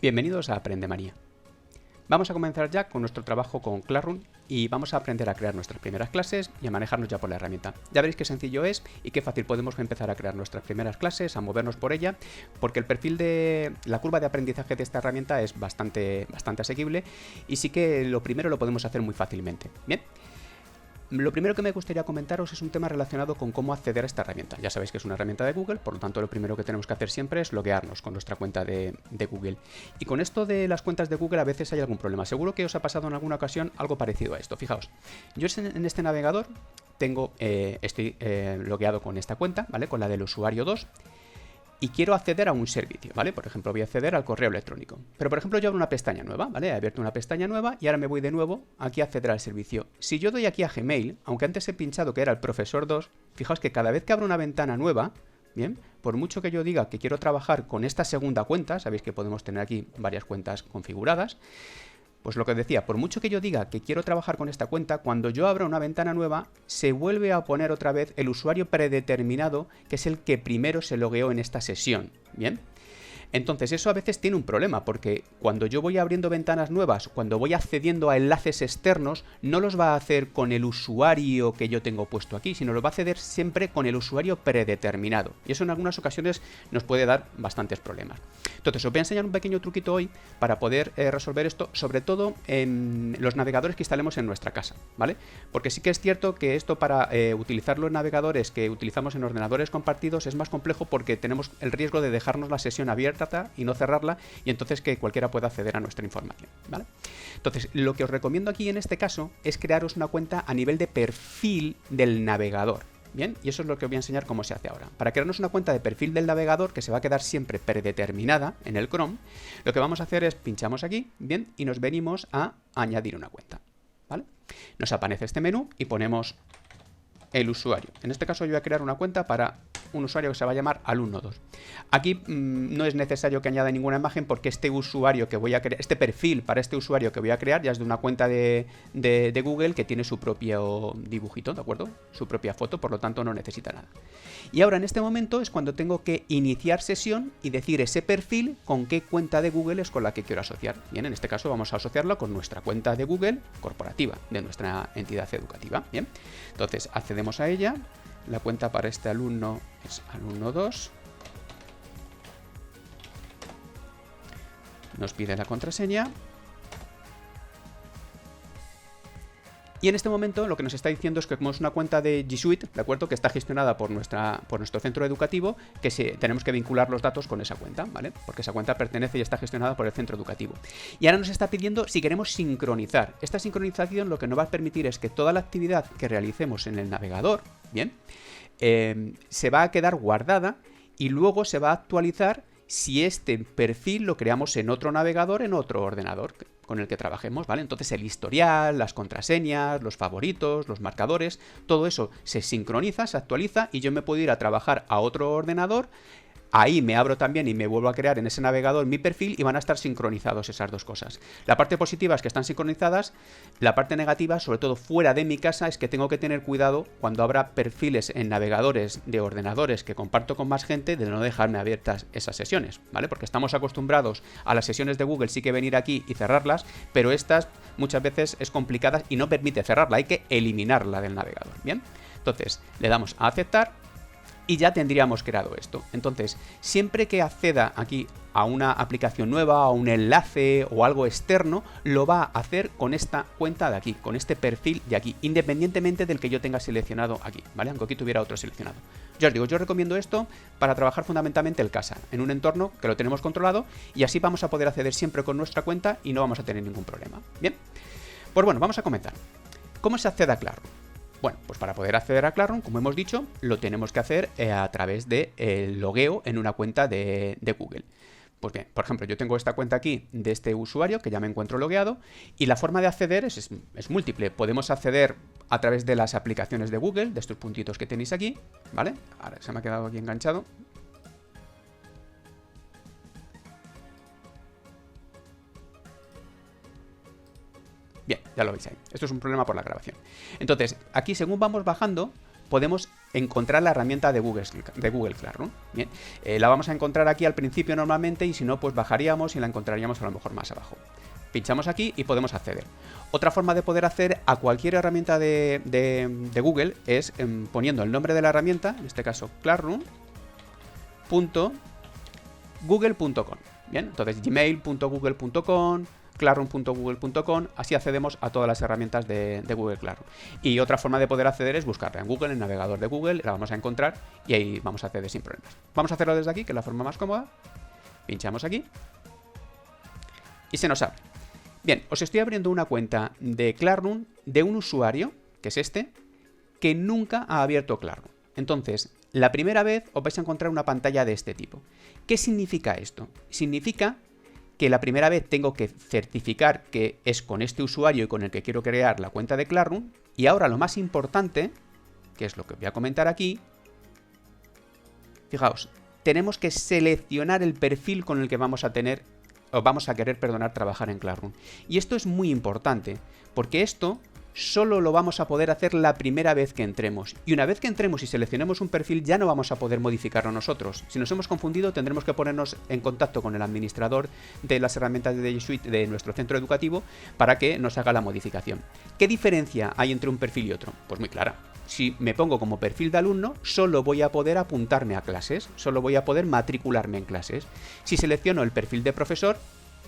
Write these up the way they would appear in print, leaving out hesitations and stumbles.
Bienvenidos a Aprendemanía. Vamos a comenzar ya con nuestro trabajo con Classroom y vamos a aprender a crear nuestras primeras clases y a manejarnos ya por la herramienta. Ya veréis qué sencillo es y qué fácil podemos empezar a crear nuestras primeras clases, a movernos por ella, porque el perfil de la curva de aprendizaje de esta herramienta es bastante asequible y sí que lo primero lo podemos hacer muy fácilmente. Bien. Lo primero que me gustaría comentaros es un tema relacionado con cómo acceder a esta herramienta. Ya sabéis que es una herramienta de Google, por lo tanto lo primero que tenemos que hacer siempre es loguearnos con nuestra cuenta de Google. Y con esto de las cuentas de Google a veces hay algún problema. Seguro que os ha pasado en alguna ocasión algo parecido a esto. Fijaos, yo en este navegador estoy logueado con esta cuenta, ¿vale? Con la del usuario 2. Y quiero acceder a un servicio, ¿vale? Por ejemplo, voy a acceder al correo electrónico. Pero, por ejemplo, yo abro una pestaña nueva, ¿vale? He abierto una pestaña nueva y ahora me voy de nuevo aquí a acceder al servicio. Si yo doy aquí a Gmail, aunque antes he pinchado que era el profesor 2, fijaos que cada vez que abro una ventana nueva, bien, por mucho que yo diga que quiero trabajar con esta segunda cuenta, sabéis que podemos tener aquí varias cuentas configuradas, pues lo que decía, por mucho que yo diga que quiero trabajar con esta cuenta, cuando yo abro una ventana nueva, se vuelve a poner otra vez el usuario predeterminado, que es el que primero se logueó en esta sesión. ¿Bien? Entonces eso a veces tiene un problema, porque cuando yo voy abriendo ventanas nuevas, cuando voy accediendo a enlaces externos, no los va a hacer con el usuario que yo tengo puesto aquí, sino los va a acceder siempre con el usuario predeterminado. Y eso en algunas ocasiones nos puede dar bastantes problemas. Entonces os voy a enseñar un pequeño truquito hoy para poder resolver esto, sobre todo en los navegadores que instalemos en nuestra casa, ¿vale? Porque sí que es cierto que esto para utilizar los navegadores que utilizamos en ordenadores compartidos es más complejo porque tenemos el riesgo de dejarnos la sesión abierta y no cerrarla, y entonces que cualquiera pueda acceder a nuestra información, ¿vale? Entonces, lo que os recomiendo aquí en este caso es crearos una cuenta a nivel de perfil del navegador. Bien, y eso es lo que os voy a enseñar cómo se hace ahora. Para crearnos una cuenta de perfil del navegador que se va a quedar siempre predeterminada en el Chrome, lo que vamos a hacer es pinchamos aquí, bien, y nos venimos a añadir una cuenta, ¿vale? Nos aparece este menú y ponemos el usuario. En este caso yo voy a crear una cuenta para un usuario que se va a llamar alumno2. Aquí no es necesario que añada ninguna imagen porque este usuario que voy a crear, este perfil para este usuario que voy a crear ya es de una cuenta de Google que tiene su propio dibujito, ¿de acuerdo? Su propia foto, por lo tanto no necesita nada. Y ahora en este momento es cuando tengo que iniciar sesión y decir ese perfil con qué cuenta de Google es con la que quiero asociar. Bien, en este caso vamos a asociarlo con nuestra cuenta de Google corporativa, de nuestra entidad educativa. Bien, entonces accedemos a ella. La cuenta para este alumno es alumno2. Nos pide la contraseña. Y en este momento lo que nos está diciendo es que como es una cuenta de G Suite, ¿de acuerdo? Que está gestionada por nuestro centro educativo, que tenemos que vincular los datos con esa cuenta, ¿vale? Porque esa cuenta pertenece y está gestionada por el centro educativo. Y ahora nos está pidiendo si queremos sincronizar. Esta sincronización lo que nos va a permitir es que toda la actividad que realicemos en el navegador, ¿bien? Se va a quedar guardada y luego se va a actualizar si este perfil lo creamos en otro navegador, en otro ordenador con el que trabajemos, ¿vale? Entonces el historial, las contraseñas, los favoritos, los marcadores, todo eso se sincroniza, se actualiza y yo me puedo ir a trabajar a otro ordenador. Ahí me abro también y me vuelvo a crear en ese navegador mi perfil y van a estar sincronizados esas dos cosas. La parte positiva es que están sincronizadas, la parte negativa, sobre todo fuera de mi casa, es que tengo que tener cuidado cuando abra perfiles en navegadores de ordenadores que comparto con más gente de no dejarme abiertas esas sesiones, ¿vale? Porque estamos acostumbrados a las sesiones de Google, sí que venir aquí y cerrarlas, pero estas muchas veces es complicada y no permite cerrarla, hay que eliminarla del navegador, ¿bien? Entonces le damos a aceptar. Y ya tendríamos creado esto. Entonces, siempre que acceda aquí a una aplicación nueva, a un enlace o algo externo, lo va a hacer con esta cuenta de aquí, con este perfil de aquí, independientemente del que yo tenga seleccionado aquí, ¿vale? Aunque aquí tuviera otro seleccionado. Ya os digo, yo recomiendo esto para trabajar fundamentalmente en casa, en un entorno que lo tenemos controlado y así vamos a poder acceder siempre con nuestra cuenta y no vamos a tener ningún problema. Bien, pues bueno, vamos a comenzar. ¿Cómo se accede a Classroom? Bueno, pues para poder acceder a Classroom, como hemos dicho, lo tenemos que hacer a través del logueo en una cuenta de Google. Pues bien, por ejemplo, yo tengo esta cuenta aquí de este usuario que ya me encuentro logueado y la forma de acceder es múltiple. Podemos acceder a través de las aplicaciones de Google, de estos puntitos que tenéis aquí, ¿vale? Ahora se me ha quedado aquí enganchado. Bien, ya lo veis ahí. Esto es un problema por la grabación. Entonces, aquí según vamos bajando, podemos encontrar la herramienta de Google Classroom. Bien, la vamos a encontrar aquí al principio normalmente y si no, pues bajaríamos y la encontraríamos a lo mejor más abajo. Pinchamos aquí y podemos acceder. Otra forma de poder acceder a cualquier herramienta de Google es poniendo el nombre de la herramienta, en este caso classroom.google.com. Bien, entonces gmail.google.com, classroom.google.com, así accedemos a todas las herramientas de Google Classroom. Y otra forma de poder acceder es buscarla en Google, en el navegador de Google, la vamos a encontrar y ahí vamos a acceder sin problemas. Vamos a hacerlo desde aquí, que es la forma más cómoda. Pinchamos aquí y se nos abre. Bien, os estoy abriendo una cuenta de Classroom de un usuario, que es este, que nunca ha abierto Classroom. Entonces, la primera vez os vais a encontrar una pantalla de este tipo. ¿Qué significa esto? Significa que la primera vez tengo que certificar que es con este usuario y con el que quiero crear la cuenta de Classroom. Y ahora lo más importante, que es lo que voy a comentar aquí, fijaos, tenemos que seleccionar el perfil con el que vamos a querer trabajar en Classroom. Y esto es muy importante, porque esto solo lo vamos a poder hacer la primera vez que entremos. Y una vez que entremos y seleccionemos un perfil, ya no vamos a poder modificarlo nosotros. Si nos hemos confundido, tendremos que ponernos en contacto con el administrador de las herramientas de G Suite de nuestro centro educativo para que nos haga la modificación. ¿Qué diferencia hay entre un perfil y otro? Pues muy clara. Si me pongo como perfil de alumno, solo voy a poder apuntarme a clases, solo voy a poder matricularme en clases. Si selecciono el perfil de profesor,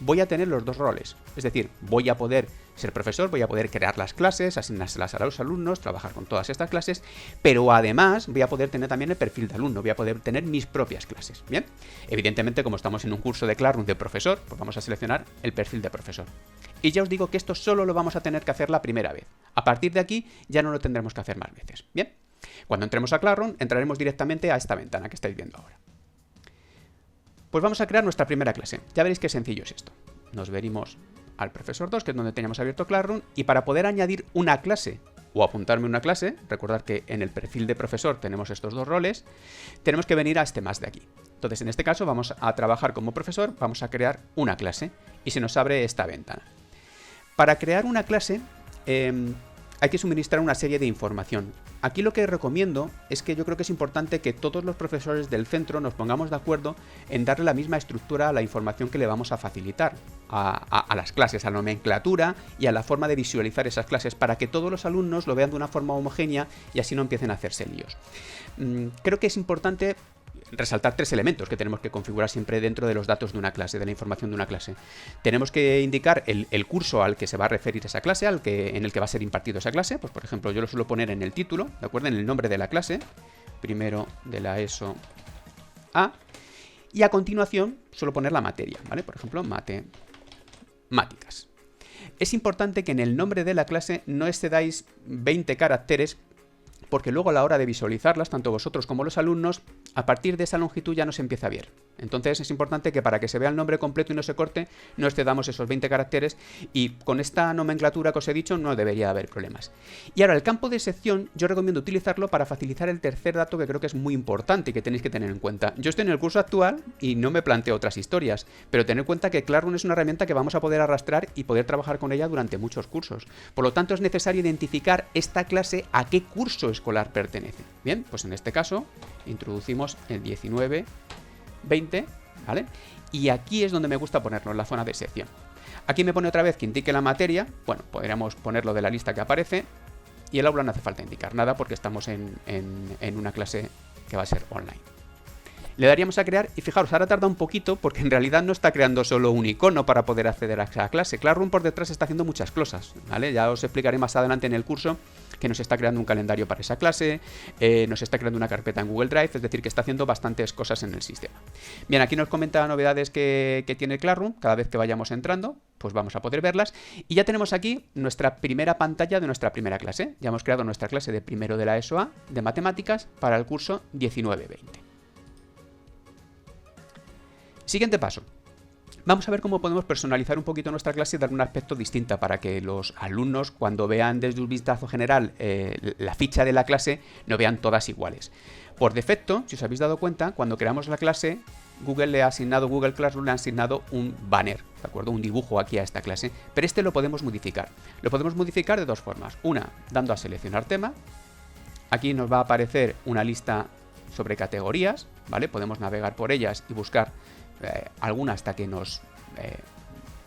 voy a tener los dos roles. Es decir, voy a poder ser profesor, voy a poder crear las clases, asignárselas a los alumnos, trabajar con todas estas clases, pero además voy a poder tener también el perfil de alumno, voy a poder tener mis propias clases. Bien, evidentemente, como estamos en un curso de Classroom de profesor, pues vamos a seleccionar el perfil de profesor. Y ya os digo que esto solo lo vamos a tener que hacer la primera vez. A partir de aquí ya no lo tendremos que hacer más veces. Bien, cuando entremos a Classroom, entraremos directamente a esta ventana que estáis viendo ahora. Pues vamos a crear nuestra primera clase. Ya veréis qué sencillo es esto. Nos venimos al profesor 2, que es donde teníamos abierto Classroom, y para poder añadir una clase o apuntarme una clase, recordad que en el perfil de profesor tenemos estos dos roles, tenemos que venir a este más de aquí. Entonces, en este caso vamos a trabajar como profesor, vamos a crear una clase y se nos abre esta ventana. Para crear una clase hay que suministrar una serie de información. Aquí lo que recomiendo es que yo creo que es importante que todos los profesores del centro nos pongamos de acuerdo en darle la misma estructura a la información que le vamos a facilitar a las clases, a la nomenclatura y a la forma de visualizar esas clases para que todos los alumnos lo vean de una forma homogénea y así no empiecen a hacerse líos. Creo que es importante resaltar tres elementos que tenemos que configurar siempre dentro de los datos de una clase, de la información de una clase. Tenemos que indicar el curso al que se va a referir esa clase, en el que va a ser impartido esa clase. Pues por ejemplo, yo lo suelo poner en el título, ¿de acuerdo? En el nombre de la clase, primero de la ESO A, y a continuación suelo poner la materia, ¿vale? Por ejemplo, matemáticas. Es importante que en el nombre de la clase no excedáis 20 caracteres, porque luego a la hora de visualizarlas, tanto vosotros como los alumnos, a partir de esa longitud ya no se empieza a ver. Entonces es importante que para que se vea el nombre completo y no se corte, no excedamos esos 20 caracteres y con esta nomenclatura que os he dicho no debería haber problemas. Y ahora el campo de sección yo recomiendo utilizarlo para facilitar el tercer dato que creo que es muy importante y que tenéis que tener en cuenta. Yo estoy en el curso actual y no me planteo otras historias, pero tened en cuenta que Classroom es una herramienta que vamos a poder arrastrar y poder trabajar con ella durante muchos cursos. Por lo tanto es necesario identificar esta clase a qué curso escolar pertenece. Bien, pues en este caso introducimos el 19-20, ¿vale? Y aquí es donde me gusta ponerlo, en la zona de sección. Aquí me pone otra vez que indique la materia. Bueno, podríamos ponerlo de la lista que aparece. Y el aula no hace falta indicar nada porque estamos en una clase que va a ser online. Le daríamos a crear y fijaros, ahora tarda un poquito porque en realidad no está creando solo un icono para poder acceder a esa clase. Classroom por detrás está haciendo muchas cosas, ¿vale? Ya os explicaré más adelante en el curso que nos está creando un calendario para esa clase, nos está creando una carpeta en Google Drive, es decir, que está haciendo bastantes cosas en el sistema. Bien, aquí nos comenta novedades que tiene Classroom. Cada vez que vayamos entrando, pues vamos a poder verlas. Y ya tenemos aquí nuestra primera pantalla de nuestra primera clase. Ya hemos creado nuestra clase de primero de la ESO A de matemáticas para el curso 19-20. Siguiente paso. Vamos a ver cómo podemos personalizar un poquito nuestra clase y darle un aspecto distinto para que los alumnos, cuando vean desde un vistazo general la ficha de la clase, no vean todas iguales. Por defecto, si os habéis dado cuenta, cuando creamos la clase, Google Classroom le ha asignado un banner, ¿de acuerdo? Un dibujo aquí a esta clase, pero este lo podemos modificar. Lo podemos modificar de dos formas. Una, dando a seleccionar tema, Aquí nos va a aparecer una lista sobre categorías, ¿vale? Podemos navegar por ellas y buscar alguna hasta que nos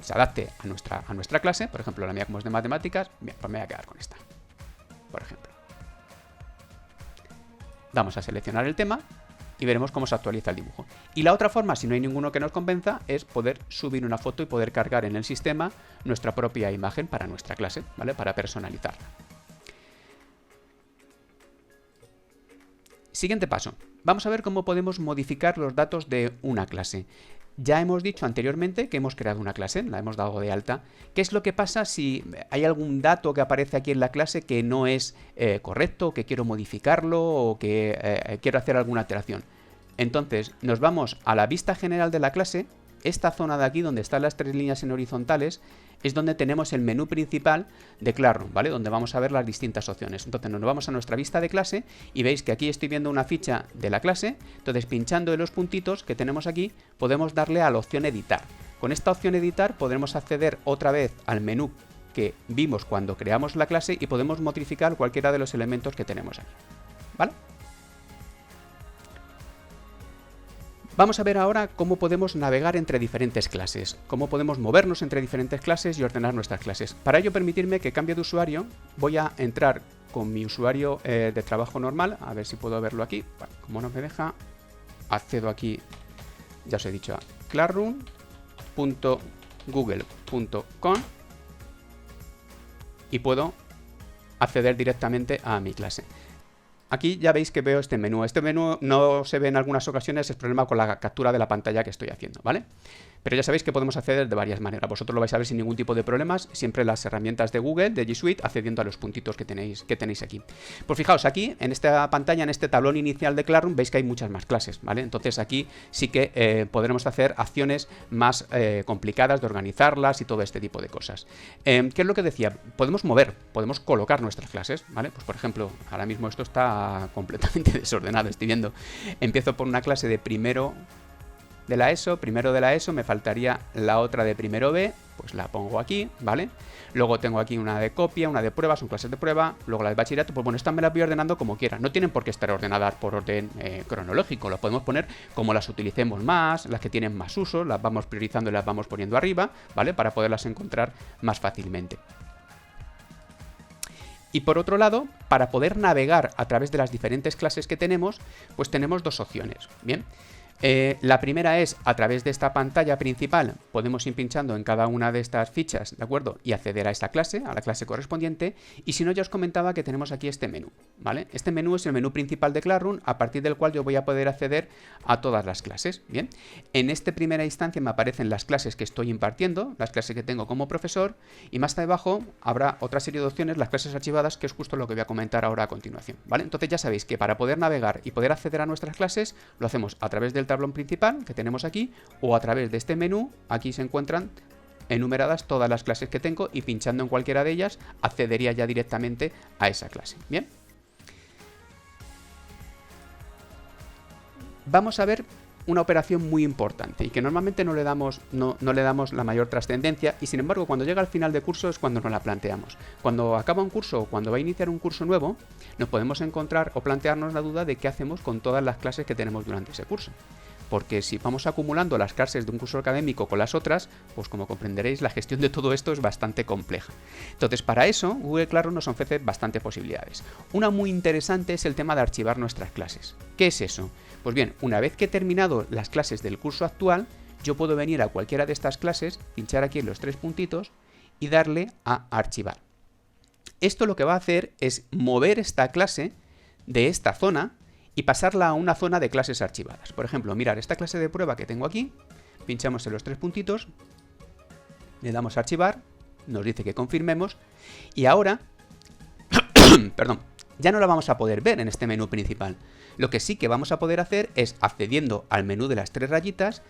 se adapte a nuestra clase. Por ejemplo, la mía como es de matemáticas, bien, pues me voy a quedar con esta, por ejemplo. Vamos a seleccionar el tema y veremos cómo se actualiza el dibujo. Y la otra forma, si no hay ninguno que nos convenza, es poder subir una foto y poder cargar en el sistema nuestra propia imagen para nuestra clase, ¿vale? Para personalizarla. Siguiente paso. Vamos a ver cómo podemos modificar los datos de una clase. Ya hemos dicho anteriormente que hemos creado una clase, la hemos dado de alta. ¿Qué es lo que pasa si hay algún dato que aparece aquí en la clase que no es correcto, que quiero modificarlo o que quiero hacer alguna alteración? Entonces nos vamos a la vista general de la clase. Esta zona de aquí donde están las tres líneas en horizontales es donde tenemos el menú principal de Classroom, ¿vale? Donde vamos a ver las distintas opciones. Entonces nos vamos a nuestra vista de clase y veis que aquí estoy viendo una ficha de la clase. Entonces pinchando en los puntitos que tenemos aquí podemos darle a la opción editar. Con esta opción editar podremos acceder otra vez al menú que vimos cuando creamos la clase y podemos modificar cualquiera de los elementos que tenemos aquí, ¿vale? Vamos a ver ahora cómo podemos navegar entre diferentes clases, cómo podemos movernos entre diferentes clases y ordenar nuestras clases. Para ello, permitirme que cambie de usuario. Voy a entrar con mi usuario de trabajo normal, a ver si puedo verlo aquí. Bueno, como no me deja, accedo aquí, ya os he dicho, a classroom.google.com y puedo acceder directamente a mi clase. Aquí ya veis que veo este menú. Este menú no se ve en algunas ocasiones, es problema con la captura de la pantalla que estoy haciendo, ¿vale? Pero ya sabéis que podemos acceder de varias maneras. Vosotros lo vais a ver sin ningún tipo de problemas. Siempre las herramientas de Google, de G Suite, accediendo a los puntitos que tenéis aquí. Pues fijaos, aquí en esta pantalla, en este tablón inicial de Classroom, veis que hay muchas más clases, ¿vale? Entonces aquí sí que podremos hacer acciones más complicadas de organizarlas y todo este tipo de cosas. ¿Qué es lo que decía? Podemos mover, podemos colocar nuestras clases, ¿vale? Pues por ejemplo, ahora mismo esto está completamente desordenado, estoy viendo. Empiezo por una clase de primero de la ESO, me faltaría la otra de primero B, pues la pongo aquí, ¿vale? Luego tengo aquí una de copia, una de prueba, son clases de prueba, luego la de bachillerato, pues bueno, estas me las voy ordenando como quiera, no tienen por qué estar ordenadas por orden cronológico, las podemos poner como las utilicemos más, las que tienen más uso, las vamos priorizando y las vamos poniendo arriba, ¿vale? Para poderlas encontrar más fácilmente. Y por otro lado, para poder navegar a través de las diferentes clases que tenemos, pues tenemos dos opciones, ¿bien? La primera es, a través de esta pantalla principal, podemos ir pinchando en cada una de estas fichas, ¿de acuerdo? Y acceder a esta clase, a la clase correspondiente. Y si no, ya os comentaba que tenemos aquí este menú, ¿vale? Este menú es el menú principal de Classroom, a partir del cual yo voy a poder acceder a todas las clases, ¿bien? En esta primera instancia me aparecen las clases que estoy impartiendo, las clases que tengo como profesor, y más abajo habrá otra serie de opciones, las clases archivadas, que es justo lo que voy a comentar ahora a continuación, ¿vale? Entonces ya sabéis que para poder navegar y poder acceder a nuestras clases, lo hacemos a través del tablón principal que tenemos aquí o a través de este menú. Aquí se encuentran enumeradas todas las clases que tengo y pinchando en cualquiera de ellas accedería ya directamente a esa clase. Bien, vamos a ver una operación muy importante y que normalmente no le damos la mayor trascendencia, y sin embargo cuando llega al final de curso es cuando nos la planteamos. Cuando acaba un curso o cuando va a iniciar un curso nuevo, nos podemos encontrar o plantearnos la duda de qué hacemos con todas las clases que tenemos durante ese curso. Porque si vamos acumulando las clases de un curso académico con las otras, pues como comprenderéis, la gestión de todo esto es bastante compleja. Entonces, para eso, Google Classroom nos ofrece bastantes posibilidades. Una muy interesante es el tema de archivar nuestras clases. ¿Qué es eso? Pues bien, una vez que he terminado las clases del curso actual, yo puedo venir a cualquiera de estas clases, pinchar aquí en los tres puntitos y darle a archivar. Esto lo que va a hacer es mover esta clase de esta zona y pasarla a una zona de clases archivadas. Por ejemplo, mirar esta clase de prueba que tengo aquí, pinchamos en los tres puntitos, le damos a archivar, nos dice que confirmemos y ahora, perdón, ya no la vamos a poder ver en este menú principal. Lo que sí que vamos a poder hacer es, accediendo al menú de las tres rayitas,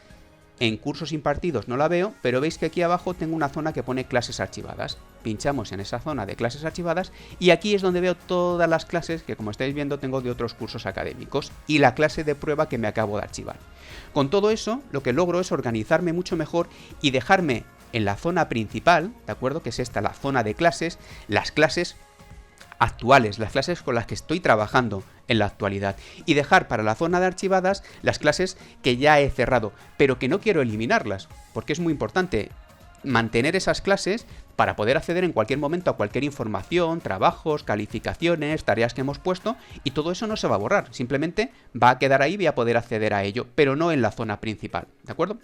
en cursos impartidos no la veo, pero veis que aquí abajo tengo una zona que pone clases archivadas. Pinchamos en esa zona de clases archivadas y aquí es donde veo todas las clases que, como estáis viendo, tengo de otros cursos académicos y la clase de prueba que me acabo de archivar. Con todo eso, lo que logro es organizarme mucho mejor y dejarme en la zona principal, ¿de acuerdo? Que es esta, la zona de clases, las clases actuales, las clases con las que estoy trabajando en la actualidad, y dejar para la zona de archivadas las clases que ya he cerrado, pero que no quiero eliminarlas, porque es muy importante mantener esas clases para poder acceder en cualquier momento a cualquier información, trabajos, calificaciones, tareas que hemos puesto, y todo eso no se va a borrar, simplemente va a quedar ahí y voy a poder acceder a ello, pero no en la zona principal, ¿de acuerdo?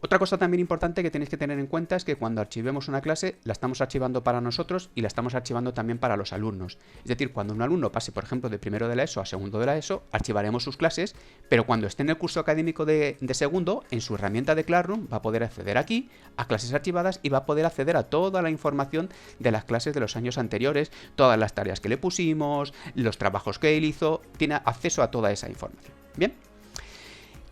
Otra cosa también importante que tenéis que tener en cuenta es que cuando archivemos una clase, la estamos archivando para nosotros y la estamos archivando también para los alumnos. Es decir, cuando un alumno pase, por ejemplo, de primero de la ESO a segundo de la ESO, archivaremos sus clases, pero cuando esté en el curso académico de segundo, en su herramienta de Classroom va a poder acceder aquí a clases archivadas y va a poder acceder a toda la información de las clases de los años anteriores, todas las tareas que le pusimos, los trabajos que él hizo, tiene acceso a toda esa información. Bien.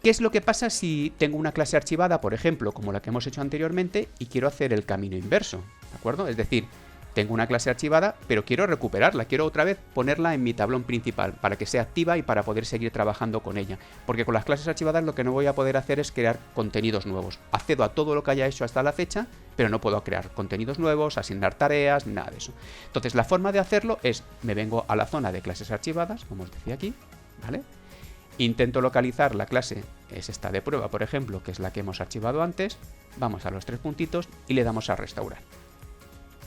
¿Qué es lo que pasa si tengo una clase archivada, por ejemplo, como la que hemos hecho anteriormente, y quiero hacer el camino inverso? ¿De acuerdo? Es decir, tengo una clase archivada, pero quiero recuperarla, quiero otra vez ponerla en mi tablón principal para que sea activa y para poder seguir trabajando con ella. Porque con las clases archivadas lo que no voy a poder hacer es crear contenidos nuevos. Accedo a todo lo que haya hecho hasta la fecha, pero no puedo crear contenidos nuevos, asignar tareas, nada de eso. Entonces la forma de hacerlo es, me vengo a la zona de clases archivadas, como os decía aquí, ¿vale? Intento localizar la clase, es esta de prueba, por ejemplo, que es la que hemos archivado antes, vamos a los tres puntitos y le damos a restaurar.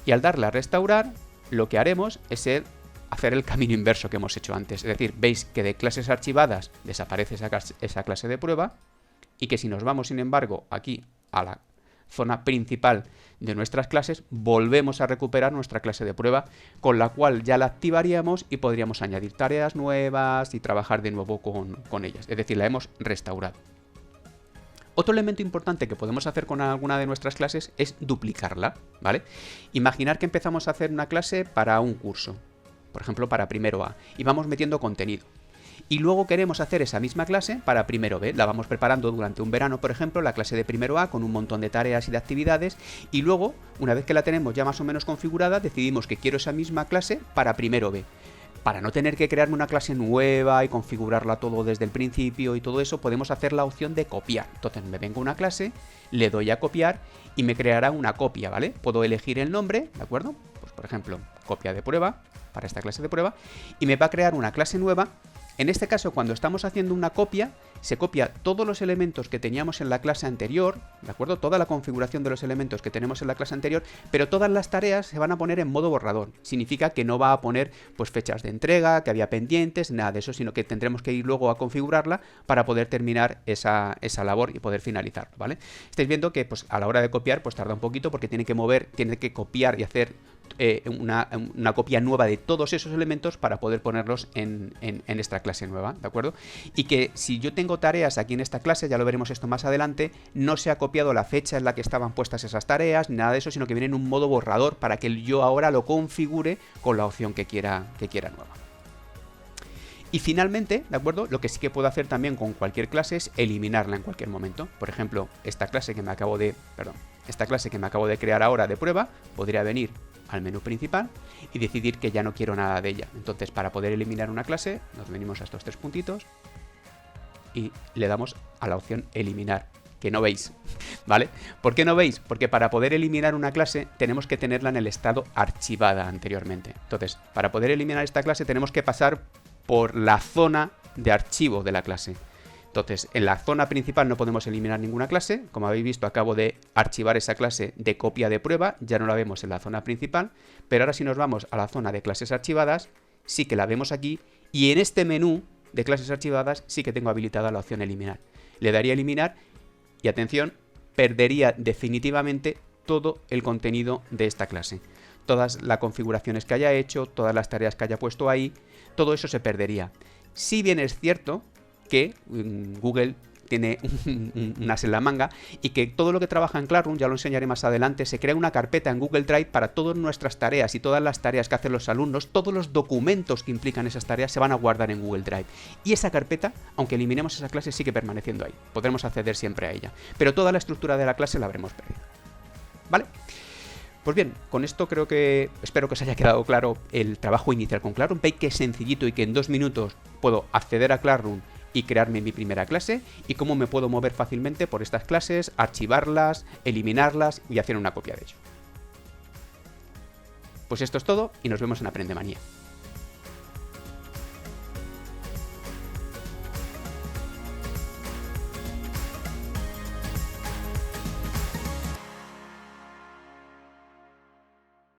Y al darle a restaurar, lo que haremos es hacer el camino inverso que hemos hecho antes. Es decir, veis que de clases archivadas desaparece esa clase de prueba y que si nos vamos, sin embargo, aquí a la zona principal de nuestras clases, volvemos a recuperar nuestra clase de prueba, con la cual ya la activaríamos y podríamos añadir tareas nuevas y trabajar de nuevo con ellas. Es decir, la hemos restaurado. Otro elemento importante que podemos hacer con alguna de nuestras clases es duplicarla, ¿vale? Imaginar que empezamos a hacer una clase para un curso, por ejemplo para primero A, y vamos metiendo contenido. Y luego queremos hacer esa misma clase para primero B. La vamos preparando durante un verano, por ejemplo, la clase de primero A con un montón de tareas y de actividades. Y luego, una vez que la tenemos ya más o menos configurada, decidimos que quiero esa misma clase para primero B. Para no tener que crearme una clase nueva y configurarla todo desde el principio y todo eso, podemos hacer la opción de copiar. Entonces me vengo a una clase, le doy a copiar y me creará una copia, ¿vale? Puedo elegir el nombre, ¿de acuerdo? Pues por ejemplo, copia de prueba, para esta clase de prueba, y me va a crear una clase nueva. En este caso, cuando estamos haciendo una copia, se copia todos los elementos que teníamos en la clase anterior, ¿de acuerdo? Toda la configuración de los elementos que tenemos en la clase anterior, pero todas las tareas se van a poner en modo borrador. Significa que no va a poner pues fechas de entrega, que había pendientes, nada de eso, sino que tendremos que ir luego a configurarla para poder terminar esa labor y poder finalizar, ¿vale? Estáis viendo que pues a la hora de copiar pues tarda un poquito porque tiene que copiar y hacer una copia nueva de todos esos elementos para poder ponerlos en esta clase nueva, ¿de acuerdo? Y que si yo tengo tareas aquí en esta clase, ya lo veremos esto más adelante, no se ha copiado la fecha en la que estaban puestas esas tareas, ni nada de eso, sino que viene en un modo borrador para que yo ahora lo configure con la opción que quiera nueva. Y finalmente, ¿de acuerdo? Lo que sí que puedo hacer también con cualquier clase es eliminarla en cualquier momento. Por ejemplo, esta clase que me acabo de crear ahora de prueba, podría venir al menú principal y decidir que ya no quiero nada de ella. Entonces, para poder eliminar una clase, nos venimos a estos tres puntitos y le damos a la opción eliminar, que no veis, ¿vale? ¿Por qué no veis? Porque para poder eliminar una clase tenemos que tenerla en el estado archivada anteriormente. Entonces, para poder eliminar esta clase tenemos que pasar por la zona de archivo de la clase. Entonces, en la zona principal no podemos eliminar ninguna clase. Como habéis visto, acabo de archivar esa clase de copia de prueba. Ya no la vemos en la zona principal. Pero ahora si nos vamos a la zona de clases archivadas, sí que la vemos aquí. Y en este menú de clases archivadas sí que tengo habilitada la opción eliminar. Le daría a eliminar y, atención, perdería definitivamente todo el contenido de esta clase. Todas las configuraciones que haya hecho, todas las tareas que haya puesto ahí, todo eso se perdería. Si bien es cierto que Google tiene un as en la manga y que todo lo que trabaja en Classroom, ya lo enseñaré más adelante, se crea una carpeta en Google Drive para todas nuestras tareas y todas las tareas que hacen los alumnos, todos los documentos que implican esas tareas se van a guardar en Google Drive. Y esa carpeta, aunque eliminemos esa clase, sigue permaneciendo ahí. Podremos acceder siempre a ella. Pero toda la estructura de la clase la habremos perdido. ¿Vale? Pues bien, con esto espero que os haya quedado claro el trabajo inicial con Classroom. Veis que es sencillito y que en 2 minutos puedo acceder a Classroom y crearme mi primera clase, y cómo me puedo mover fácilmente por estas clases, archivarlas, eliminarlas y hacer una copia de ello. Pues esto es todo y nos vemos en Aprendemanía.